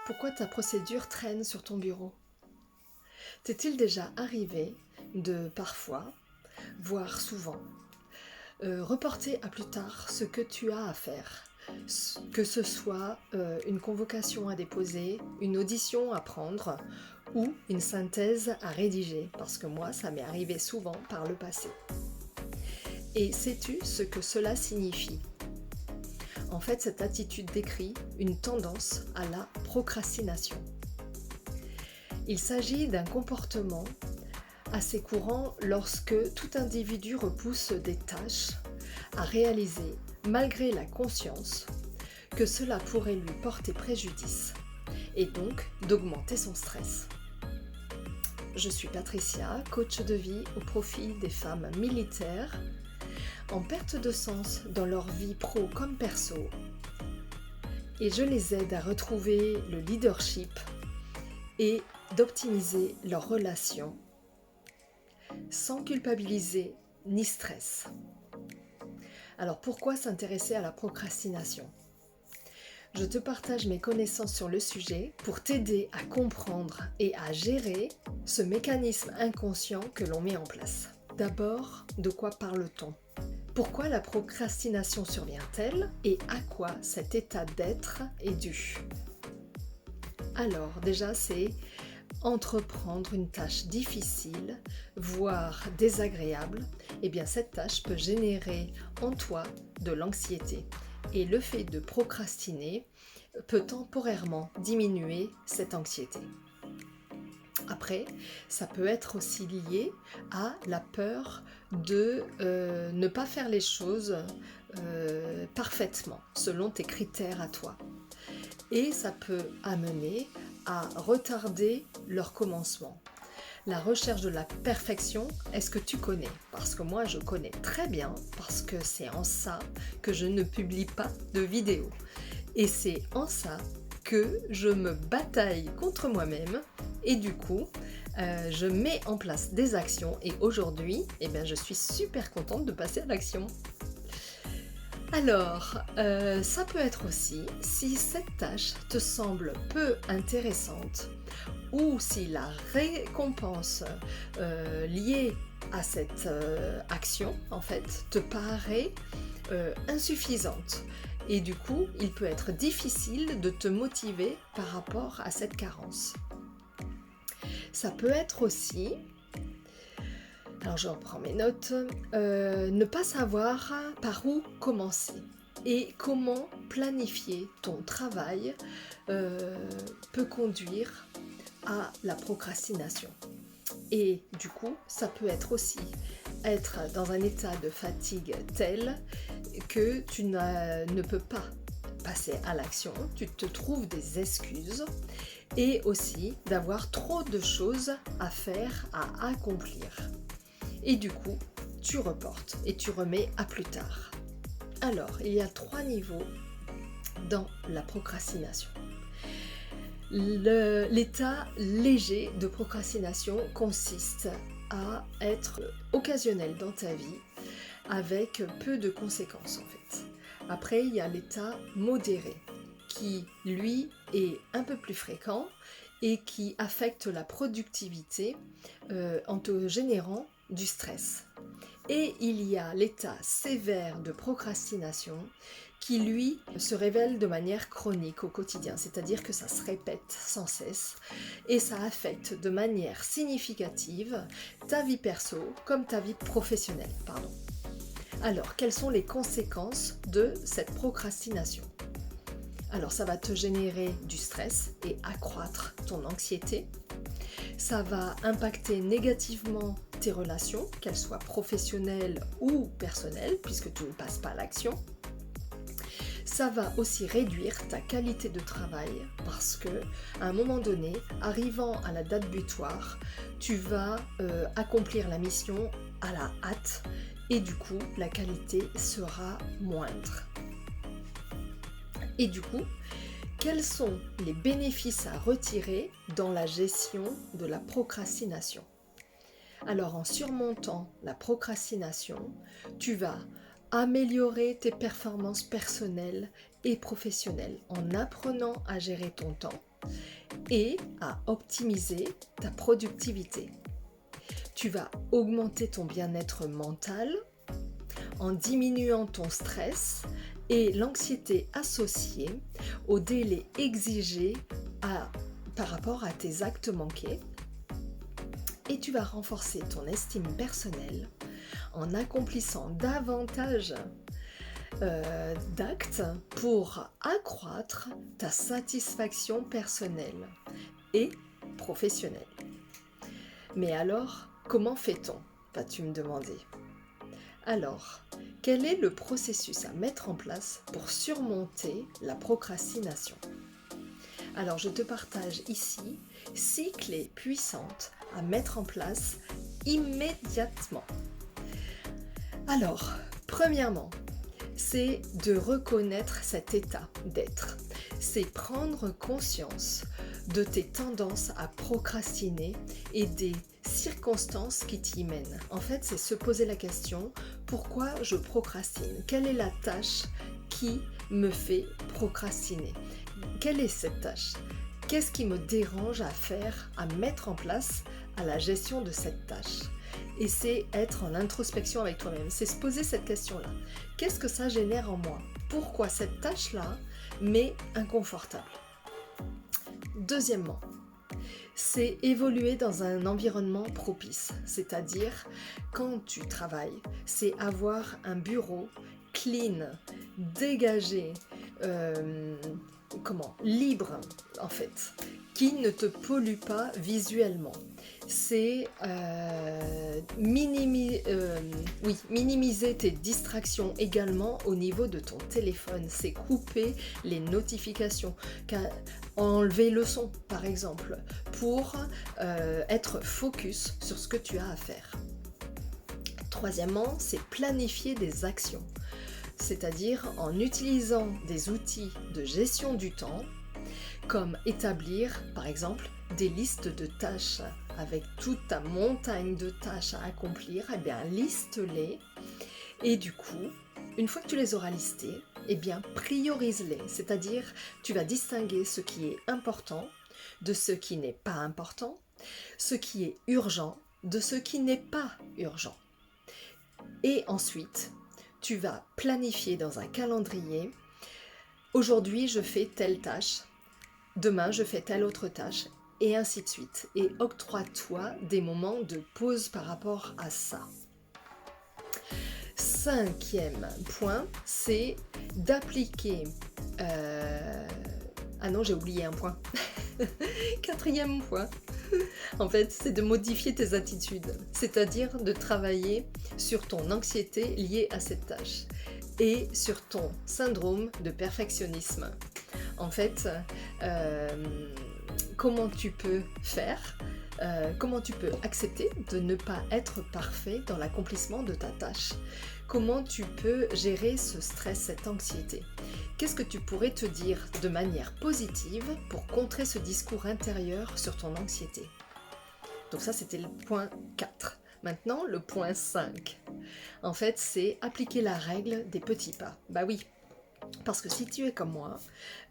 pourquoi ta procédure traîne sur ton bureau? T'est-il déjà arrivé de parfois, voire souvent, reporter à plus tard ce que tu as à faire? Que ce soit une convocation à déposer, une audition à prendre ou une synthèse à rédiger, parce que moi, ça m'est arrivé souvent par le passé. Et sais-tu ce que cela signifie? En fait, cette attitude décrit une tendance à la procrastination. Il s'agit d'un comportement assez courant lorsque tout individu repousse des tâches à réaliser malgré la conscience que cela pourrait lui porter préjudice et donc d'augmenter son stress. Je suis Patricia, coach de vie au profit des femmes militaires en perte de sens dans leur vie pro comme perso, et je les aide à retrouver le leadership et d'optimiser leurs relations sans culpabiliser ni stress. Alors pourquoi s'intéresser à la procrastination? Je te partage mes connaissances sur le sujet pour t'aider à comprendre et à gérer ce mécanisme inconscient que l'on met en place. D'abord, de quoi parle-t-on? Pourquoi la procrastination survient-elle et à quoi cet état d'être est dû? Alors déjà, c'est entreprendre une tâche difficile, voire désagréable. Eh bien cette tâche peut générer en toi de l'anxiété. Et le fait de procrastiner peut temporairement diminuer cette anxiété. Après, ça peut être aussi lié à la peur de ne pas faire les choses parfaitement, selon tes critères à toi. Et ça peut amener à retarder leur commencement. La recherche de la perfection, est-ce que tu connais? Parce que moi, je connais très bien, parce que c'est en ça que je ne publie pas de vidéos. Et c'est en ça que je me bataille contre moi-même et du coup, je mets en place des actions et aujourd'hui, je suis super contente de passer à l'action. Alors, ça peut être aussi si cette tâche te semble peu intéressante ou si la récompense liée à cette action, en fait, te paraît insuffisante. Et du coup, il peut être difficile de te motiver par rapport à cette carence. Ça peut être aussi, alors je reprends mes notes, ne pas savoir par où commencer et comment planifier ton travail peut conduire à la procrastination. Et du coup, ça peut être aussi être dans un état de fatigue tel que tu ne peux pas passer à l'action, tu te trouves des excuses et aussi d'avoir trop de choses à faire, à accomplir. Et du coup, tu reportes et tu remets à plus tard. Alors, il y a 3 niveaux dans la procrastination. L'état léger de procrastination consiste à être occasionnel dans ta vie avec peu de conséquences en fait. Après, il y a l'état modéré qui, lui, est un peu plus fréquent et qui affecte la productivité en te générant du stress. Et il y a l'état sévère de procrastination qui, lui, se révèle de manière chronique au quotidien, c'est-à-dire que ça se répète sans cesse et ça affecte de manière significative ta vie perso comme ta vie professionnelle. Alors, quelles sont les conséquences de cette procrastination? Alors, ça va te générer du stress et accroître ton anxiété. Ça va impacter négativement tes relations, qu'elles soient professionnelles ou personnelles, puisque tu ne passes pas à l'action. Ça va aussi réduire ta qualité de travail parce que, à un moment donné, arrivant à la date butoir, tu vas accomplir la mission à la hâte et du coup, la qualité sera moindre. Et du coup, quels sont les bénéfices à retirer dans la gestion de la procrastination? Alors, en surmontant la procrastination, tu vas améliorer tes performances personnelles et professionnelles en apprenant à gérer ton temps, et à optimiser ta productivité. Tu vas augmenter ton bien-être mental en diminuant ton stress et l'anxiété associée au délai exigé par rapport à tes actes manqués. Et tu vas renforcer ton estime personnelle en accomplissant davantage d'actes pour accroître ta satisfaction personnelle et professionnelle. Mais alors, comment fait-on, vas-tu me demander? Alors, quel est le processus à mettre en place pour surmonter la procrastination? Alors, je te partage ici 6 clés puissantes à mettre en place immédiatement. Alors, premièrement, c'est de reconnaître cet état d'être. C'est prendre conscience de tes tendances à procrastiner et des circonstances qui t'y mènent. En fait, c'est se poser la question, pourquoi je procrastine? Quelle est la tâche qui me fait procrastiner? Quelle est cette tâche? Qu'est-ce qui me dérange à faire, à mettre en place à la gestion de cette tâche? Et c'est être en introspection avec toi-même, c'est se poser cette question-là. Qu'est-ce que ça génère en moi? Pourquoi cette tâche-là m'est inconfortable? Deuxièmement, c'est évoluer dans un environnement propice, c'est-à-dire quand tu travailles, c'est avoir un bureau clean, dégagé, libre en fait, qui ne te pollue pas visuellement. C'est minimiser tes distractions également au niveau de ton téléphone. C'est couper les notifications, enlever le son par exemple, pour être focus sur ce que tu as à faire. Troisièmement, c'est planifier des actions, c'est-à-dire en utilisant des outils de gestion du temps, comme établir par exemple des listes de tâches avec toute ta montagne de tâches à accomplir. Eh bien, liste-les et du coup, une fois que tu les auras listées, eh bien, priorise-les, c'est-à-dire tu vas distinguer ce qui est important de ce qui n'est pas important, ce qui est urgent de ce qui n'est pas urgent. Et ensuite, tu vas planifier dans un calendrier, aujourd'hui je fais telle tâche, demain je fais telle autre tâche, et ainsi de suite. Et octroie-toi des moments de pause par rapport à ça. Cinquième point, c'est d'appliquer... Ah non, j'ai oublié un point. Quatrième point, en fait, c'est de modifier tes attitudes, c'est-à-dire de travailler sur ton anxiété liée à cette tâche et sur ton syndrome de perfectionnisme. En fait, comment tu peux faire, comment tu peux accepter de ne pas être parfait dans l'accomplissement de ta tâche? Comment tu peux gérer ce stress, cette anxiété? Qu'est-ce que tu pourrais te dire de manière positive pour contrer ce discours intérieur sur ton anxiété? Donc ça, c'était le point 4. Maintenant, le point 5. En fait, c'est appliquer la règle des petits pas. Bah oui. Parce que si tu es comme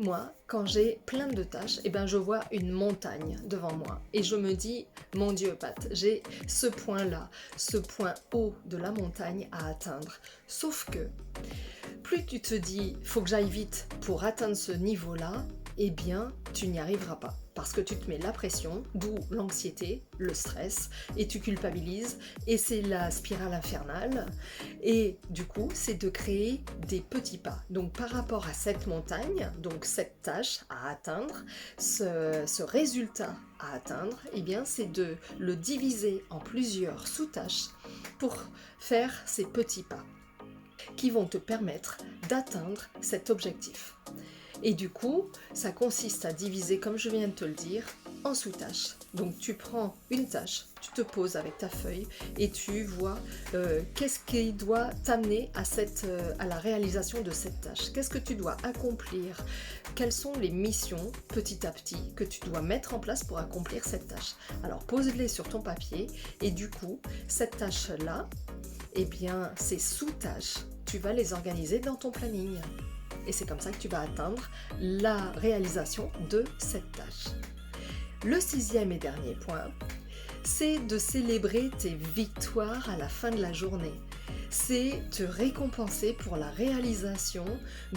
moi, quand j'ai plein de tâches, eh ben je vois une montagne devant moi et je me dis, mon Dieu Pat, j'ai ce point-là, ce point haut de la montagne à atteindre. Sauf que, plus tu te dis, faut que j'aille vite pour atteindre ce niveau-là, eh bien, tu n'y arriveras pas. Parce que tu te mets la pression, d'où l'anxiété, le stress, et tu culpabilises, et c'est la spirale infernale. Et du coup, c'est de créer des petits pas. Donc par rapport à cette montagne, donc cette tâche à atteindre, ce résultat à atteindre, eh bien, c'est de le diviser en plusieurs sous-tâches pour faire ces petits pas qui vont te permettre d'atteindre cet objectif. Et du coup, ça consiste à diviser, comme je viens de te le dire, en sous-tâches. Donc tu prends une tâche, tu te poses avec ta feuille et tu vois qu'est-ce qui doit t'amener à la réalisation de cette tâche. Qu'est-ce que tu dois accomplir? Quelles sont les missions, petit à petit, que tu dois mettre en place pour accomplir cette tâche? Alors pose-les sur ton papier et du coup, cette tâche-là, eh bien, ces sous-tâches, tu vas les organiser dans ton planning. et c'est comme ça que tu vas atteindre la réalisation de cette tâche. Le 6e et dernier point, c'est de célébrer tes victoires à la fin de la journée. C'est te récompenser pour la réalisation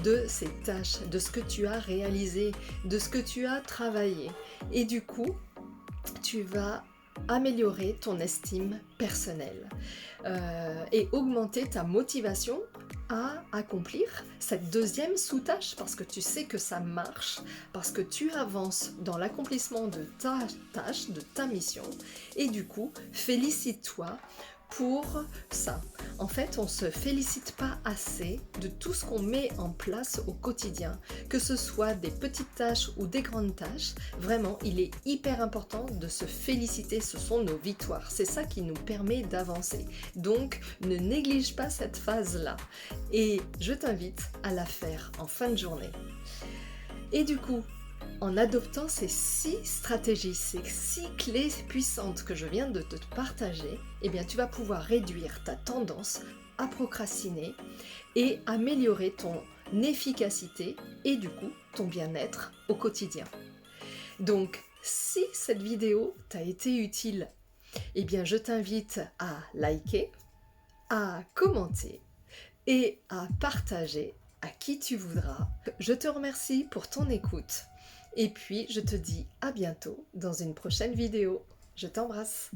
de ces tâches, de ce que tu as réalisé, de ce que tu as travaillé. Et du coup, tu vas améliorer ton estime personnelle et augmenter ta motivation à accomplir cette deuxième sous-tâche parce que tu sais que ça marche, parce que tu avances dans l'accomplissement de ta tâche, de ta mission, et du coup, félicite-toi pour ça. En fait, on ne se félicite pas assez de tout ce qu'on met en place au quotidien, que ce soit des petites tâches ou des grandes tâches. Vraiment, il est hyper important de se féliciter, ce sont nos victoires. C'est ça qui nous permet d'avancer. Donc, ne néglige pas cette phase-là. Et je t'invite à la faire en fin de journée. Et du coup, en adoptant ces 6 stratégies, ces 6 clés puissantes que je viens de te partager, eh bien tu vas pouvoir réduire ta tendance à procrastiner et améliorer ton efficacité et du coup ton bien-être au quotidien. Donc, si cette vidéo t'a été utile, eh bien je t'invite à liker, à commenter et à partager à qui tu voudras. Je te remercie pour ton écoute. Et puis, je te dis à bientôt dans une prochaine vidéo. Je t'embrasse.